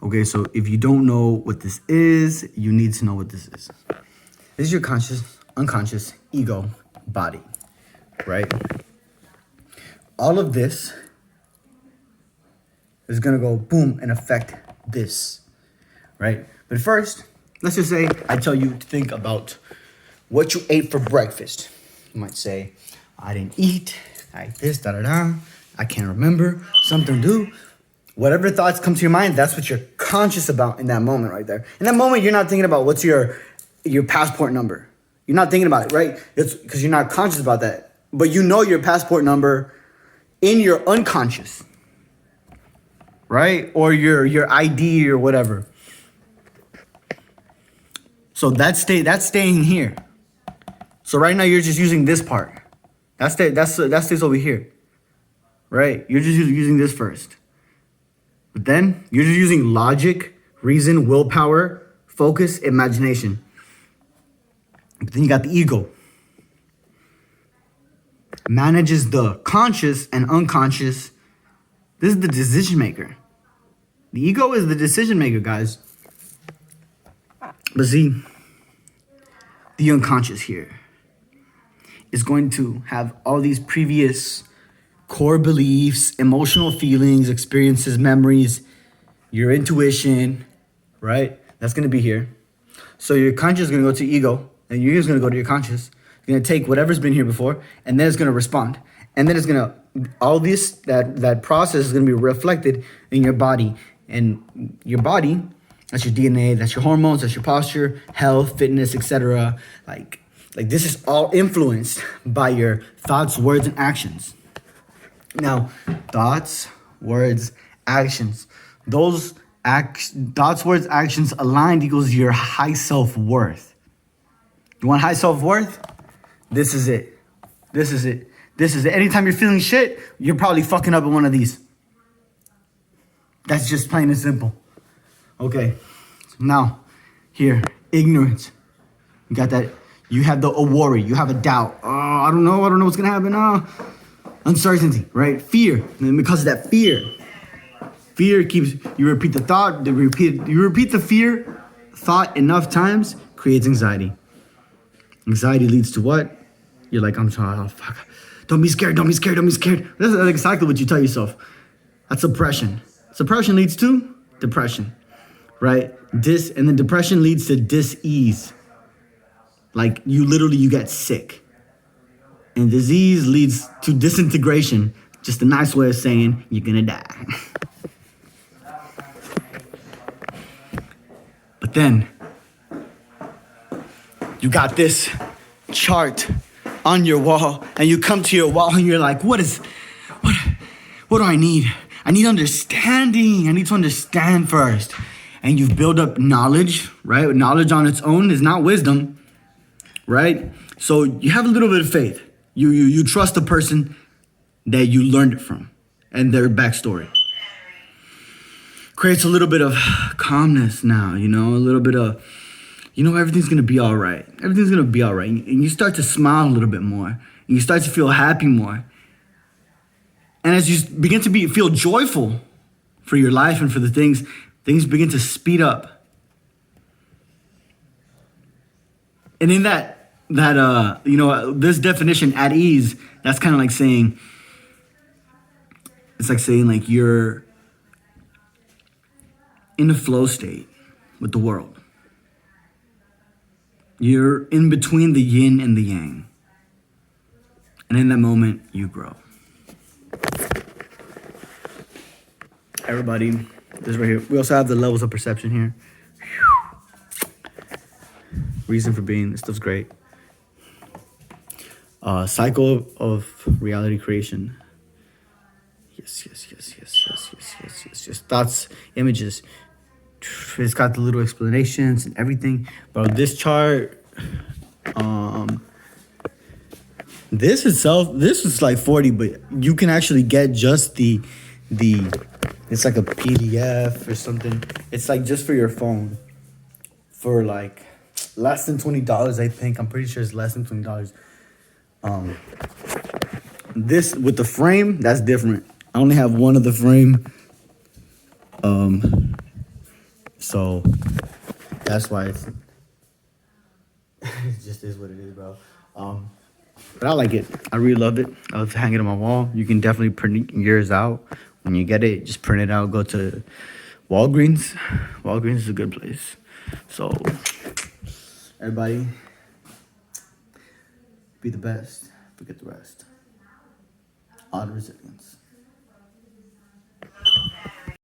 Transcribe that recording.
Okay, so if you don't know what this is, you need to know what this is. This is your conscious, unconscious, ego, body, right? All of this is gonna go boom and affect this, right? But first, let's just say I tell you to think about what you ate for breakfast. You might say, I didn't eat, I ate this, da-da-da, I can't remember, something to do. Whatever thoughts come to your mind, that's what you're conscious about in that moment right there. In that moment, you're not thinking about what's your passport number. You're not thinking about it, right? It's because you're not conscious about that. But you know your passport number in your unconscious, right? Or your ID or whatever. So that staying here. So right now you're just using this part. That stays over here, right? You're just using this first. But then you're just using logic, reason, willpower, focus, imagination. But then you got the ego. Manages the conscious and unconscious. This is the decision maker. The ego is the decision maker, guys. But see, the unconscious here is going to have all these previous core beliefs, emotional feelings, experiences, memories, your intuition, right? That's going to be here. So your conscious is going to go to ego, and your ego is going to go to your conscious. It's going to take whatever's been here before, and then it's going to respond. And then it's going to, all this, that process is going to be reflected in your body. And your body, that's your DNA, that's your hormones, that's your posture, health, fitness, etc. Like this is all influenced by your thoughts, words, and actions. Now, thoughts, words, actions. Those thoughts, words, actions aligned equals your high self-worth. You want high self-worth? This is it. This is it. This is it. Anytime you're feeling shit, you're probably fucking up in one of these. That's just plain and simple. Okay. So now, here, ignorance. You got that. You have a worry. You have a doubt. Oh, I don't know what's going to happen. Uncertainty, right? Fear. And because of that fear keeps, you repeat the thought, you repeat the fear thought enough times, creates anxiety. Anxiety leads to what? You're like, I'm trying, oh, fuck. Don't be scared. That's exactly what you tell yourself. That's suppression. Suppression leads to depression, right? And then depression leads to dis-ease. Like you get sick. And disease leads to disintegration. Just a nice way of saying you're gonna die. But then you got this chart on your wall, and you come to your wall and you're like, what do I need? I need understanding. I need to understand first. And you've built up knowledge, right? Knowledge on its own is not wisdom, right? So you have a little bit of faith. You trust the person that you learned it from and their backstory. Creates a little bit of calmness now, a little bit of, everything's going to be all right. Everything's going to be all right. And you start to smile a little bit more. And you start to feel happy more. And as you begin to feel joyful for your life and for the things begin to speed up. And in this definition, at ease, that's kind of like saying, it's like saying like you're in a flow state with the world. You're in between the yin and the yang. And in that moment, you grow. Everybody, this right here. We also have the levels of perception here. Reason for being, this stuff's great. Cycle of reality creation. Yes. Thoughts, images. It's got the little explanations and everything. Bro, this chart, this is like 40, but you can actually get just the it's like a PDF or something. It's like just for your phone for like less than $20, I think. I'm pretty sure it's less than $20. This with the frame, that's different. I only have one of the frame. So that's why it just is what it is, bro. But I like it. I really love it. I love to hang it on my wall. You can definitely print yours out. When you get it, just print it out. Go to Walgreens. Walgreens is a good place. So, everybody, be the best. Forget the rest. On resilience.